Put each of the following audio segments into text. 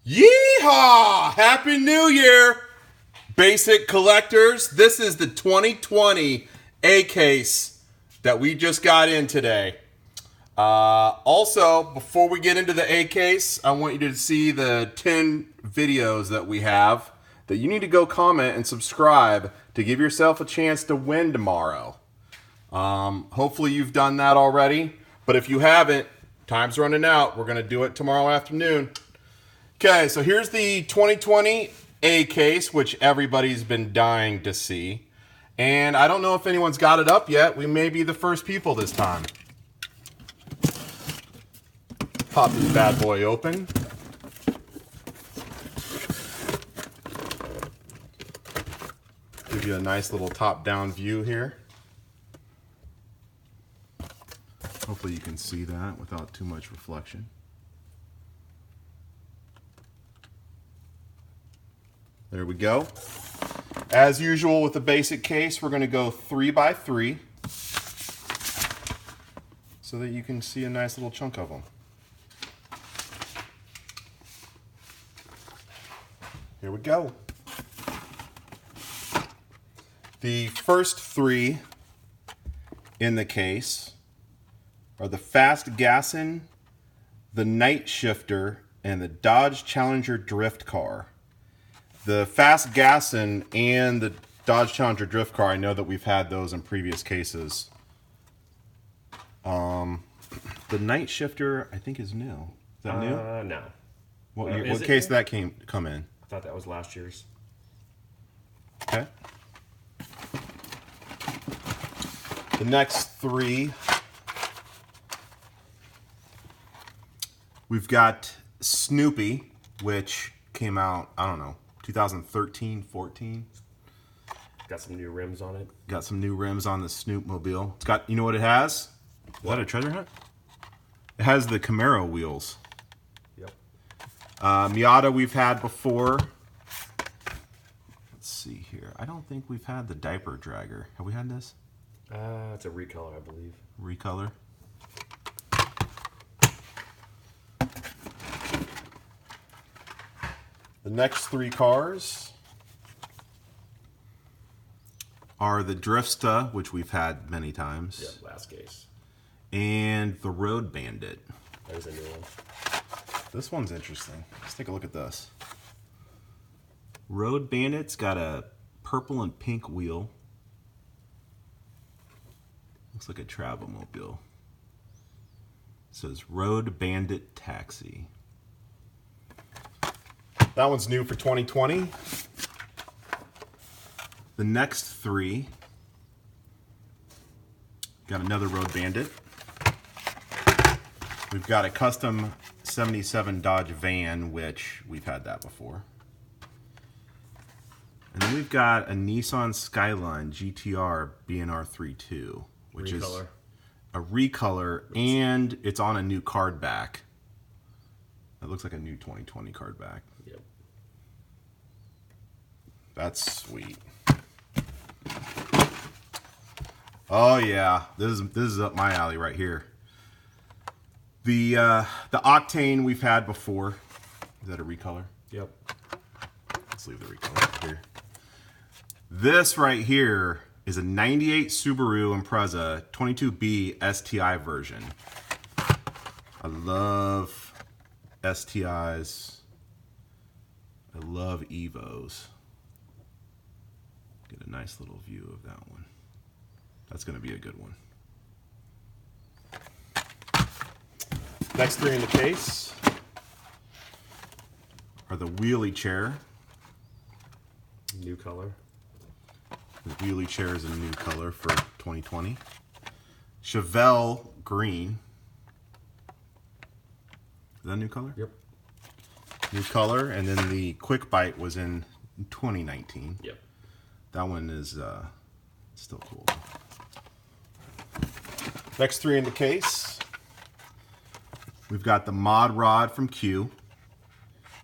Yeehaw! Happy New Year, basic collectors. This is the 2020 A case that we just got in today. Also, before we get into the A case, I want you to see the 10 videos that we have that you need to go comment and subscribe to give yourself a chance to win tomorrow. Hopefully you've done that already, but if you haven't, time's running out. We're going to do it tomorrow afternoon. Okay, so here's the 2020 A case, which everybody's been dying to see. And I don't know if anyone's got it up yet. We may be the first people this time. Pop this bad boy open. Give you a nice little top-down view here. Hopefully you can see that without too much reflection. There we go. As usual with the basic case, we're going to go 3 by 3 so that you can see a nice little chunk of them. Here we go. The first 3 in the case are the Fast Gassin', the Night Shifter, and the Dodge Challenger Drift Car. The Fast Gassin' and the Dodge Challenger Drift Car, I know that we've had those in previous cases. The Night Shifter, I think, is new. Is that new? No. What case did that come in? I thought that was last year's. Okay. The next 3, we've got Snoopy, which came out, I don't know, 2013, 14. Got some new rims on it. Got some new rims on the Snoopmobile. It's got, you know what it has? Is that a treasure hunt? It has the Camaro wheels. Yep. Miata we've had before. Let's see here. I don't think we've had the diaper dragger. Have we had this? It's a recolor, I believe. Recolor. The next 3 cars are the Driftsta, which we've had many times. Yep, last case. And the Road Bandit. There's a new one. This one's interesting. Let's take a look at this. Road Bandit's got a purple and pink wheel. Looks like a Travelmobile. It says Road Bandit Taxi. That one's new for 2020. The next 3, got another Road Bandit. We've got a custom 77 Dodge van, which we've had that before. And then we've got a Nissan Skyline GTR BNR 3.2, which is a recolor, and it's on a new card back. It looks like a new 2020 card back. Yep. That's sweet. Oh yeah, this is up my alley right here. The Octane we've had before. Is that a recolor? Yep. Let's leave the recolor up here. This right here is a 98 Subaru Impreza 22B STI version. I love STIs. I love Evos. Get a nice little view of that one. That's going to be a good one. Next 3 in the case are the wheelie chair. new color. The wheelie chair is a new color for 2020. Chevelle green. Is that a new color? Yep. New color, and then the Quick Bite was in 2019. Yep. That one is still cool. Next 3 in the case. We've got the Mod Rod from Q.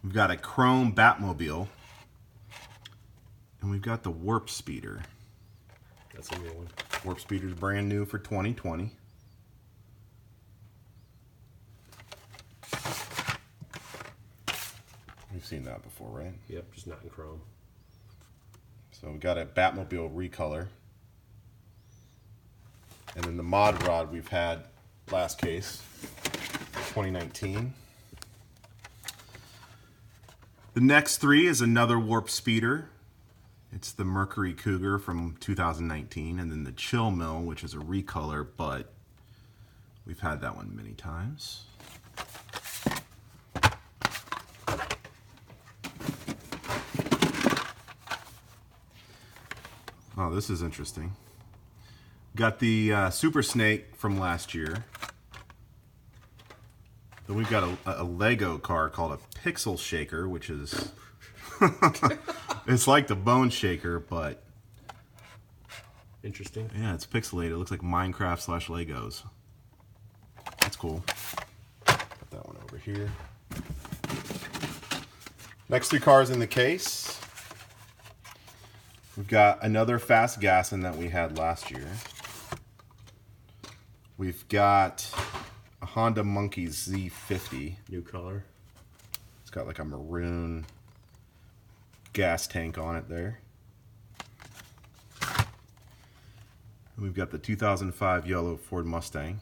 We've got a Chrome Batmobile. And we've got the Warp Speeder. That's a new one. Warp Speeder's brand new for 2020. seen that before, right? Yep, just not in chrome. So we got a Batmobile recolor. And then the mod rod we've had last case, 2019. The next three is another Warp Speeder. It's the Mercury Cougar from 2019, and then the Chill Mill, which is a recolor, but we've had that one many times. Oh, this is interesting. Got the Super Snake from last year. Then we've got a Lego car called a Pixel Shaker, which is... it's like the Bone Shaker, but... Interesting. Yeah, it's pixelated. It looks like Minecraft / Legos. That's cool. Put that one over here. Next two cars in the case. We've got another Fast Gassin that we had last year. We've got a Honda Monkey Z50. New color. It's got like a maroon gas tank on it there. And we've got the 2005 yellow Ford Mustang.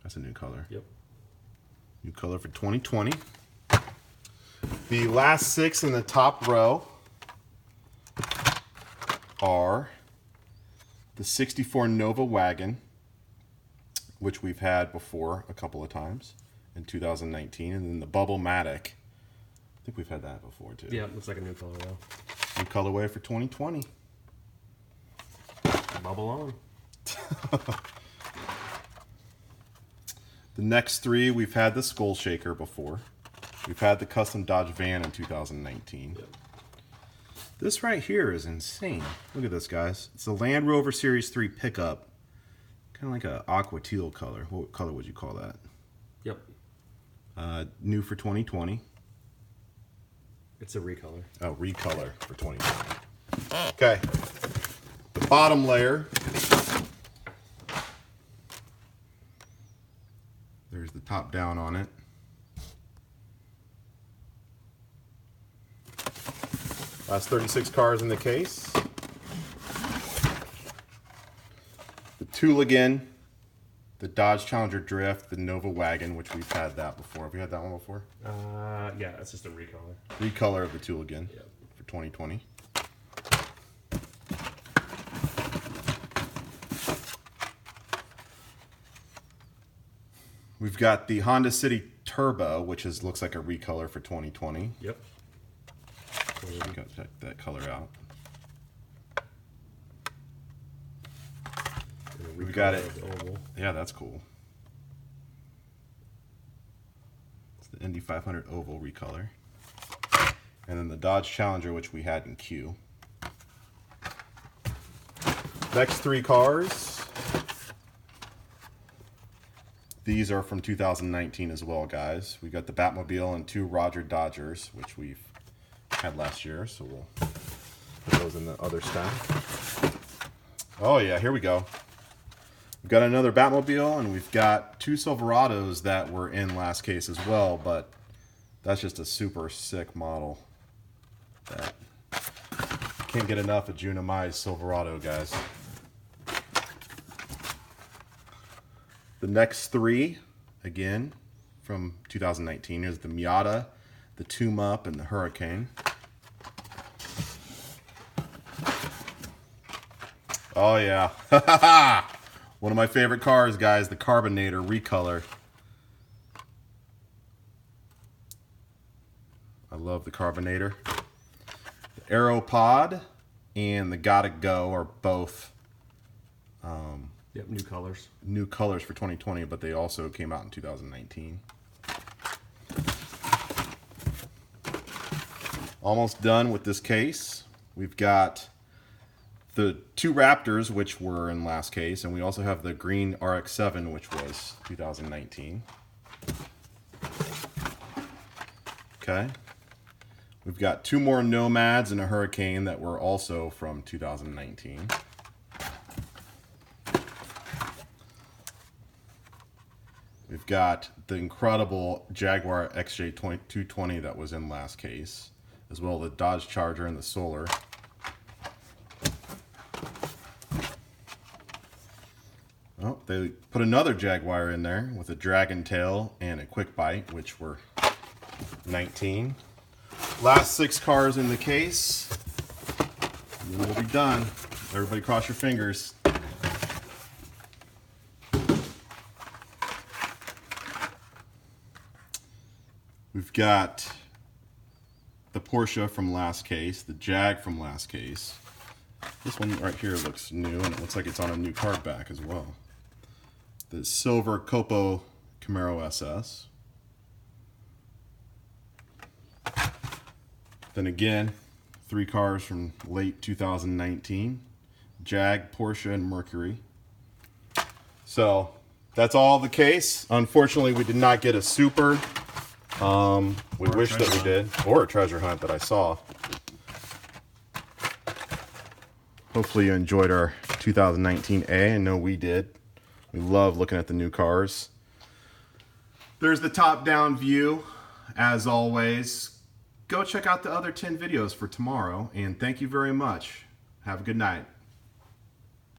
That's a new color. Yep. New color for 2020. The last six in the top row are the 64 Nova wagon, which we've had before a couple of times in 2019, and then the Bubble-Matic. I think we've had that before too. Yeah, looks like a new color though. New colorway for 2020. Bubble on. The next three, we've had the Skull Shaker before. We've had the custom Dodge van in 2019. Yep. This right here is insane. Look at this, guys. It's a Land Rover Series 3 pickup. Kind of like an aqua teal color. What color would you call that? Yep. New for 2020. It's a recolor. Oh, recolor for 2020. Okay. The bottom layer. There's the top down on it. Last 36 cars in the case. The Tooligan, the Dodge Challenger Drift, the Nova Wagon, which we've had that before. Have we had that one before? Yeah, it's just a recolor. Recolor of the Tooligan Yep. for 2020. We've got the Honda City Turbo, which looks like a recolor for 2020. Yep. Got that color out. We've got it. Oval. Yeah, that's cool. It's the Indy 500 Oval recolor. And then the Dodge Challenger, which we had in Q. Next three cars. These are from 2019 as well, guys. We got the Batmobile and two Roger Dodgers, which we've had last year, so we'll put those in the other stack. Oh yeah, here we go. We've got another Batmobile, and we've got two Silverados that were in last case as well, but that's just a super sick model. That can't get enough of Junimai's Silverado, guys. The next three, again, from 2019, is the Miata, the Tomb Up, and the Hurricane. Oh yeah, one of my favorite cars, guys, the Carbonator recolor. I love the Carbonator. The Aeropod and the Gotta Go are both Yep, new colors. new colors for 2020, but they also came out in 2019. Almost done with this case. We've got the two Raptors, which were in last case, and we also have the green RX-7, which was 2019. Okay. We've got two more Nomads and a Hurricane that were also from 2019. We've got the incredible Jaguar XJ220 that was in last case. as well as the Dodge Charger and the Solar. Oh, they put another Jaguar in there with a Dragon Tail and a Quick Bite, which were 19. Last 6 cars in the case, and then we'll be done. Everybody cross your fingers. We've got the Porsche from last case, the Jag from last case. This one right here looks new, and it looks like it's on a new card back as well. The silver Copo Camaro SS. Then again, 3 cars from late 2019. Jag, Porsche, and Mercury. So, that's all the case. Unfortunately, we did not get a Super. We wish that we did. Or a treasure hunt that I saw. Hopefully you enjoyed our 2019 A. I know we did. We love looking at the new cars. There's the top-down view, as always. Go check out the other 10 videos for tomorrow, and thank you very much. Have a good night.